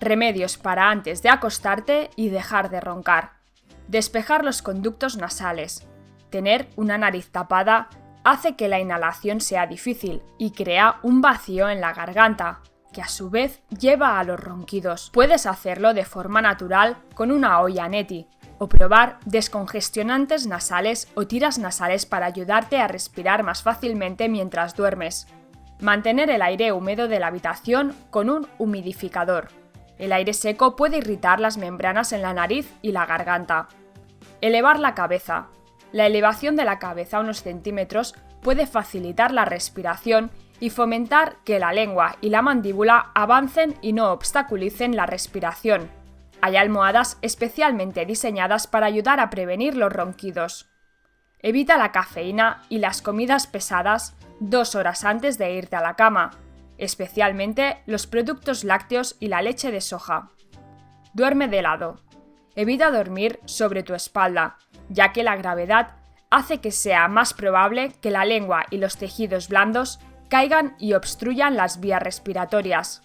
Remedios para antes de acostarte y dejar de roncar. Despejar los conductos nasales. Tener una nariz tapada hace que la inhalación sea difícil y crea un vacío en la garganta, que a su vez lleva a los ronquidos. Puedes hacerlo de forma natural con una olla neti, o probar descongestionantes nasales o tiras nasales para ayudarte a respirar más fácilmente mientras duermes. Mantener el aire húmedo de la habitación con un humidificador. El aire seco puede irritar las membranas en la nariz y la garganta. Elevar la cabeza. La elevación de la cabeza unos centímetros puede facilitar la respiración y fomentar que la lengua y la mandíbula avancen y no obstaculicen la respiración. Hay almohadas especialmente diseñadas para ayudar a prevenir los ronquidos. Evita la cafeína y las comidas pesadas 2 horas antes de irte a la cama, especialmente los productos lácteos y la leche de soja. Duerme de lado. Evita dormir sobre tu espalda, ya que la gravedad hace que sea más probable que la lengua y los tejidos blandos caigan y obstruyan las vías respiratorias.